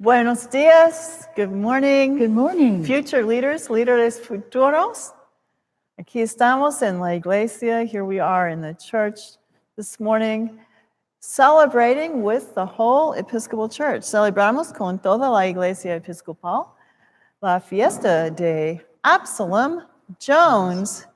Buenos días. Good morning. Good morning. Future leaders, líderes futuros. Aquí estamos en la iglesia. Here we are in the church this morning, celebrating with the whole Episcopal Church. Celebramos con toda la iglesia episcopal la fiesta de Absalom Jones.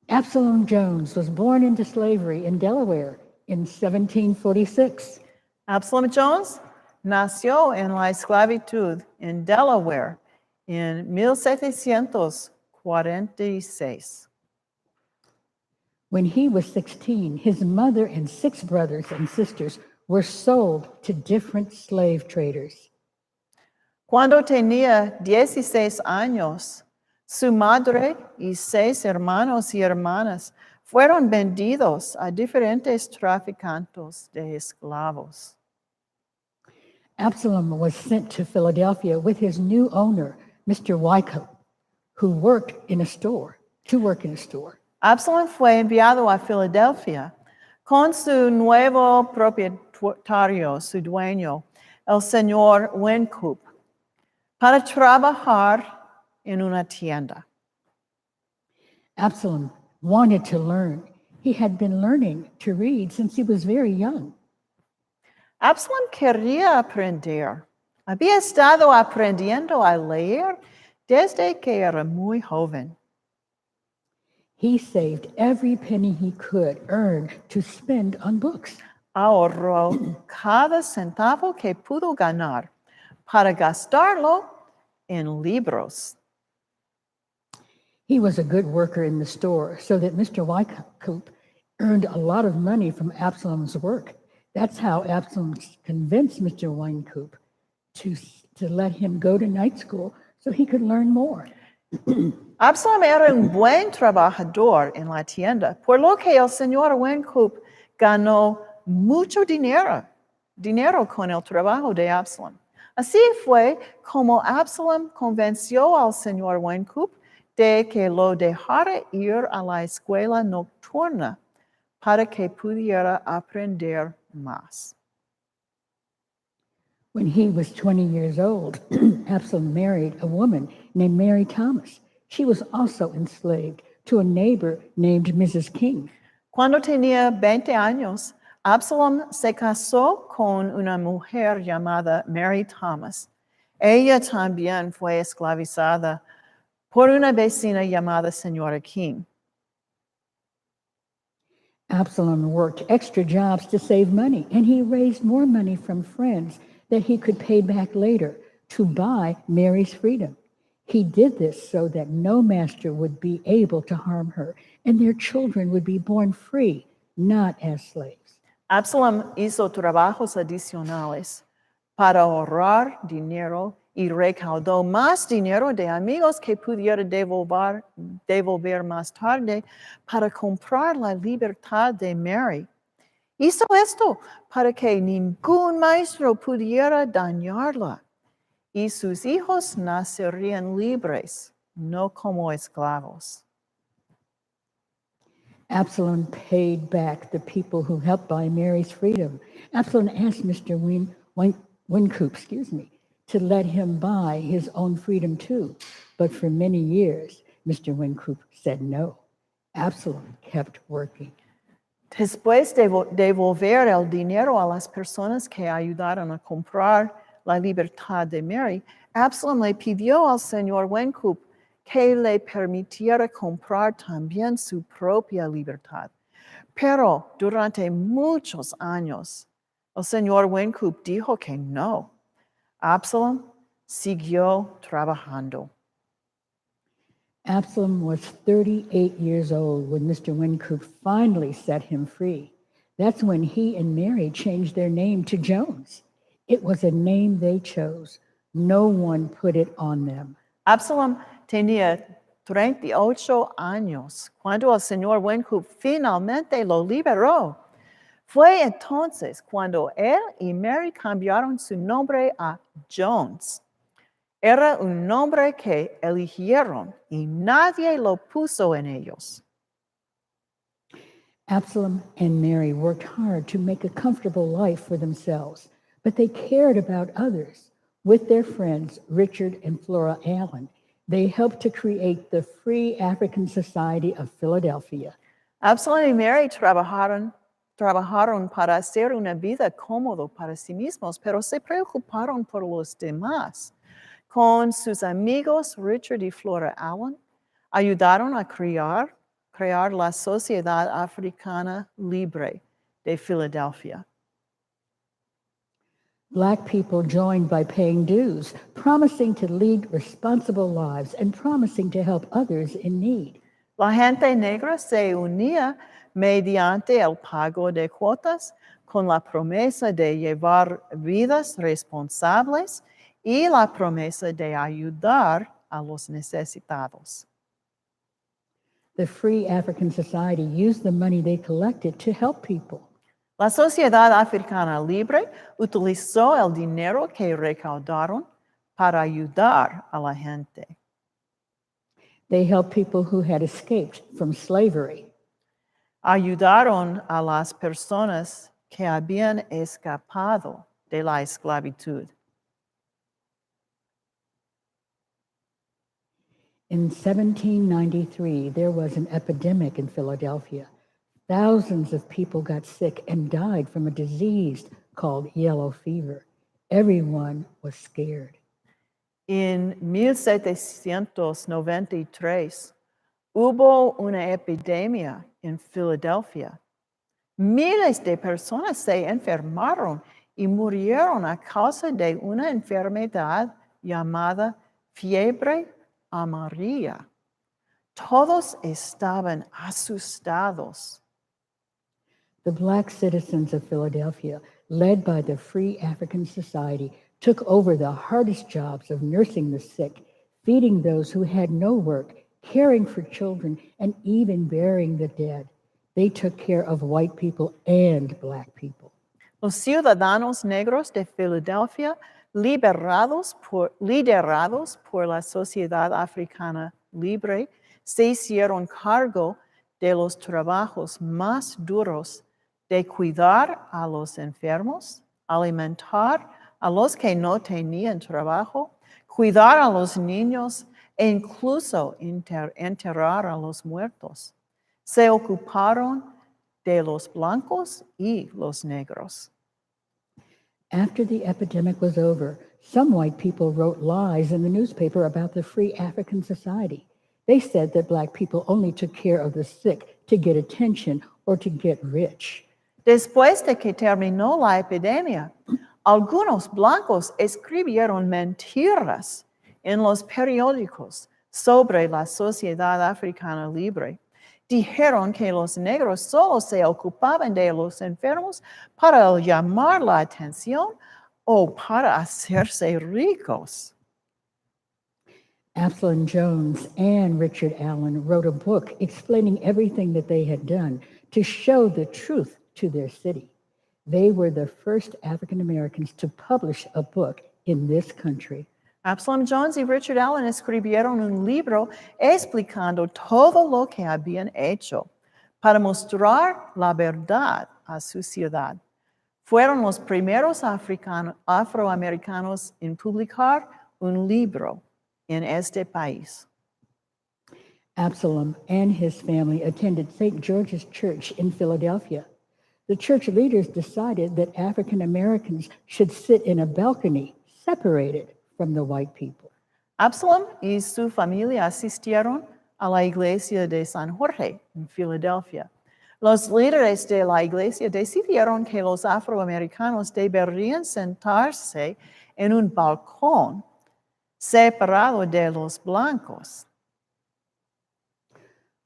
Absalom Jones was born into slavery in Delaware in 1746. Absalom Jones nació en la esclavitud en Delaware en 1746. When he was 16, his mother and 6 brothers and sisters were sold to different slave traders. Cuando tenía 16 años, su madre y 6 hermanos y hermanas fueron vendidos a diferentes traficantes de esclavos. Absalom was sent to Philadelphia with his new owner, Mr. Wyckoff, who worked in a store, to work in a store. Absalom fue enviado a Filadelfia con su nuevo propietario, su dueño, el señor Wynkoop, para trabajar en una tienda. Absalom wanted to learn. He had been learning to read since he was very young. Absalom quería aprender. Había estado aprendiendo a leer desde que era muy joven. He saved every penny he could earn to spend on books. Ahorró cada centavo que pudo ganar para gastarlo en libros. He was a good worker in the store, so that Mr. Wyckoff earned a lot of money from Absalom's work. That's how Absalom convinced Mr. Wyckoff to let him go to night school so he could learn more. Absalom era un buen trabajador en la tienda, por lo que el señor Wynkoop ganó mucho dinero con el trabajo de Absalom. Así fue como Absalom convenció al señor Wynkoop de que lo dejara ir a la escuela nocturna para que pudiera aprender más. When he was 20 years old, Absalom married a woman named Mary Thomas. She was also enslaved to a neighbor named Mrs. King. Cuando tenía 20 años, Absalom se casó con una mujer llamada Mary Thomas. Ella también fue esclavizada por una vecina llamada Señora King. Absalom worked extra jobs to save money, and he raised more money from friends that he could pay back later to buy Mary's freedom. He did this so that no master would be able to harm her, and their children would be born free, not as slaves. Absalom hizo trabajos adicionales para ahorrar dinero y recaudó más dinero de amigos que pudiera devolver más tarde para comprar la libertad de Mary. Hizo esto para que ningún maestro pudiera dañarla y sus hijos nacerían libres, no como esclavos. Absalom paid back the people who helped buy Mary's freedom. Absalom asked Mr. Wynkoop, to let him buy his own freedom too. But for many years, Mr. Wynkoop said no. Absalom kept working. Después de devolver el dinero a las personas que ayudaron a comprar la libertad de Mary, Absalom le pidió al señor Wynkoop que le permitiera comprar también su propia libertad. Pero durante muchos años, el señor Wynkoop dijo que no. Absalom siguió trabajando. Absalom was 38 years old when Mr. Wynkoop finally set him free. That's when he and Mary changed their name to Jones. It was a name they chose. No one put it on them. Absalom tenía 38 años cuando el señor Wynkoop finalmente lo liberó. Fue entonces cuando él y Mary cambiaron su nombre a Jones. Era un nombre que eligieron y nadie lo puso en ellos. Absalom and Mary worked hard to make a comfortable life for themselves, but they cared about others. With their friends, Richard and Flora Allen, they helped to create the Free African Society of Philadelphia. Absalom y Mary trabajaron para hacer una vida cómoda para sí mismos, pero se preocuparon por los demás. Con sus amigos Richard y Flora Allen, ayudaron a crear la Sociedad Africana Libre de Filadelfia. Black people joined by paying dues, promising to lead responsible lives and promising to help others in need. La gente negra se unía mediante el pago de cuotas con la promesa de llevar vidas responsables y la promesa de ayudar a los necesitados. The Free African Society used the money they collected to help people. La Sociedad Africana Libre utilizó el dinero que recaudaron para ayudar a la gente. They helped people who had escaped from slavery. Ayudaron a las personas que habían escapado de la esclavitud. In 1793, there was an epidemic in Philadelphia. Thousands of people got sick and died from a disease called yellow fever. Everyone was scared. En 1793 hubo una epidemia en Filadelfia. Miles de personas se enfermaron y murieron a causa de una enfermedad llamada fiebre amarilla. Todos estaban asustados. The Black citizens of Philadelphia, led by the Free African Society, took over the hardest jobs of nursing the sick, feeding those who had no work, caring for children, and even burying the dead. They took care of white people and Black people. Los ciudadanos negros de Filadelfia, liderados por la Sociedad Africana Libre, se hicieron cargo de los trabajos más duros de cuidar a los enfermos, alimentar a los que no tenían trabajo, cuidar a los niños e incluso enterrar a los muertos. Se ocuparon de los blancos y los negros. After the epidemic was over, some white people wrote lies in the newspaper about the Free African Society. They said that Black people only took care of the sick to get attention or to get rich. Después de que terminó la epidemia, algunos blancos escribieron mentiras en los periódicos sobre la Sociedad Africana Libre. Dijeron que los negros solo se ocupaban de los enfermos para llamar la atención o para hacerse ricos. Absalom Jones and Richard Allen wrote a book explaining everything that they had done to show the truth to their city. They were the first African Americans to publish a book in this country. Absalom Jones y Richard Allen escribieron un libro explicando todo lo que habían hecho para mostrar la verdad a su ciudad. Fueron los primeros afroamericanos en publicar un libro en este país. Absalom and his family attended St. George's Church in Philadelphia. The church leaders decided that African Americans should sit in a balcony separated from the white people. Absalom y su familia asistieron a la iglesia de San Jorge en Filadelfia. Los líderes de la iglesia decidieron que los afroamericanos deberían sentarse en un balcón separado de los blancos.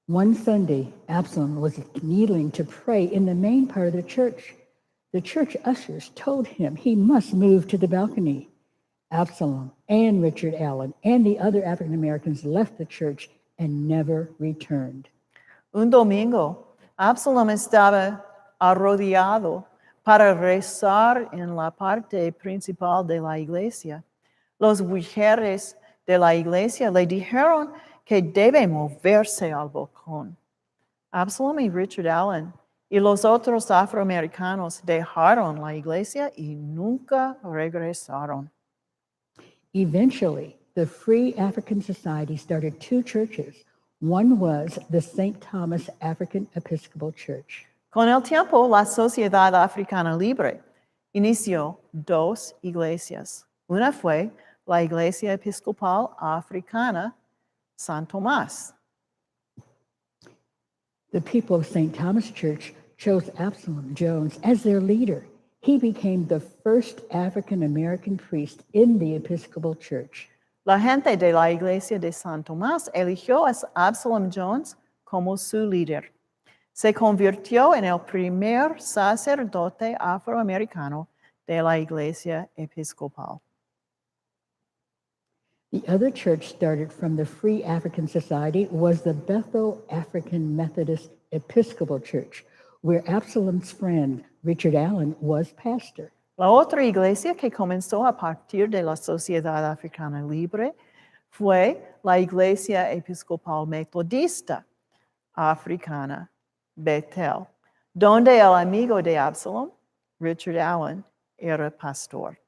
One Sunday, Absalom was kneeling to pray in the main part of the church. The church ushers told him he must move to the balcony. Absalom and Richard Allen and the other African Americans left the church and never returned. Un domingo, Absalom estaba arrodillado para rezar en la parte principal de la iglesia. Los mujeres de la iglesia le dijeron que debe moverse al balcón. Absalom y Richard Allen Y los otros afroamericanos dejaron la iglesia y nunca regresaron. Eventually, the Free African Society started 2 churches. One was the St. Thomas African Episcopal Church. Con el tiempo, la Sociedad Africana Libre inició 2 iglesias. Una fue la Iglesia Episcopal Africana San Tomás. The people of St. Thomas Church chose Absalom Jones as their leader. He became the first African American priest in the Episcopal Church. La gente de la Iglesia de San Tomás eligió a Absalom Jones como su líder. Se convirtió en el primer sacerdote afroamericano de la Iglesia Episcopal. The other church started from the Free African Society was the Bethel African Methodist Episcopal Church, where Absalom's friend Richard Allen was pastor. La otra iglesia que comenzó a partir de la Sociedad Africana Libre fue la Iglesia Episcopal Metodista Africana, Bethel, donde el amigo de Absalom, Richard Allen, era pastor.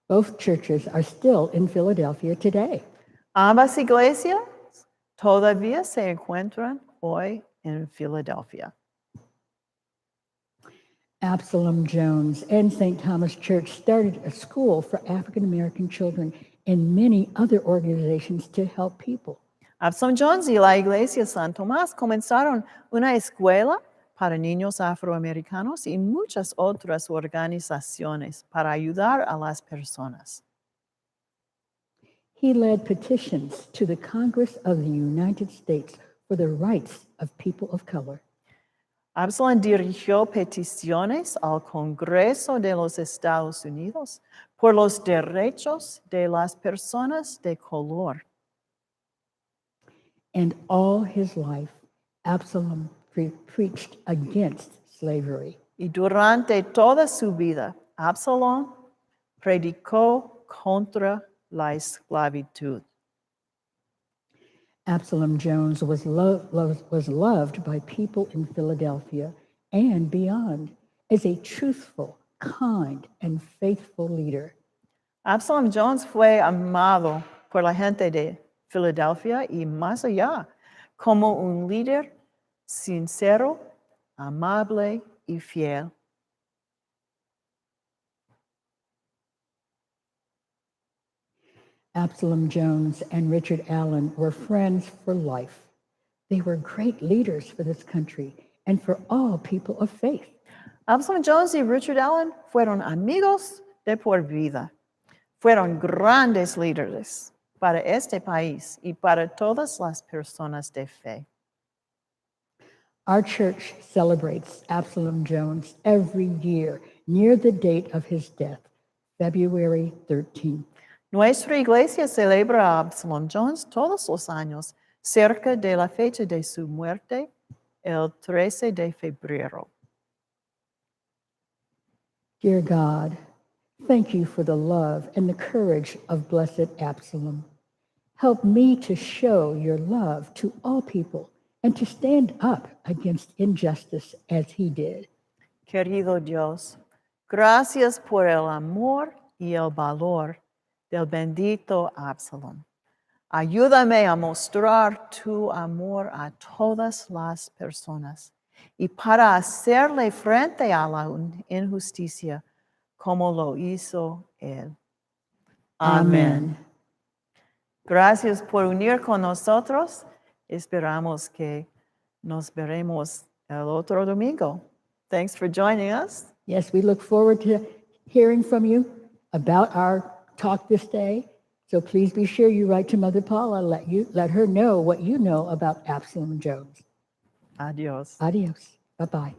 Both churches are still in Philadelphia today. Ambas iglesias todavía se encuentran hoy en Filadelfia. Absalom Jones and St. Thomas Church started a school for African American children and many other organizations to help people. Absalom Jones y la Iglesia San Tomás comenzaron una escuela para niños afroamericanos y muchas otras organizaciones para ayudar a las personas. He led petitions to the Congress of the United States for the rights of people of color. Absalom dirigió peticiones al Congreso de los Estados Unidos por los derechos de las personas de color. And all his life, Absalom preached against slavery. Y durante toda su vida, Absalom predicó contra la esclavitud. Absalom Jones was loved by people in Philadelphia and beyond as a truthful, kind, and faithful leader. Absalom Jones fue amado por la gente de Filadelfia y más allá, como un líder sincero, amable y fiel. Absalom Jones and Richard Allen were friends for life. They were great leaders for this country and for all people of faith. Absalom Jones y Richard Allen fueron amigos de por vida. Fueron grandes líderes para este país y para todas las personas de fe. Our church celebrates Absalom Jones every year near the date of his death, February 13th. Nuestra iglesia celebra a Absalom Jones todos los años cerca de la fecha de su muerte, el 13 de febrero. Dear God, thank you for the love and the courage of blessed Absalom. Help me to show your love to all people and to stand up against injustice as he did. Querido Dios, gracias por el amor y el valor del bendito Absalom. Ayúdame a mostrar tu amor a todas las personas y para hacerle frente a la injusticia como lo hizo él. Amén. Gracias por unir con nosotros. Esperamos que nos veremos el otro domingo. Thanks for joining us. Yes, we look forward to hearing from you about our talk this day. So please be sure you write to Mother Paula, let her know what you know about Absalom Jones. Adios. Adios. Bye-bye.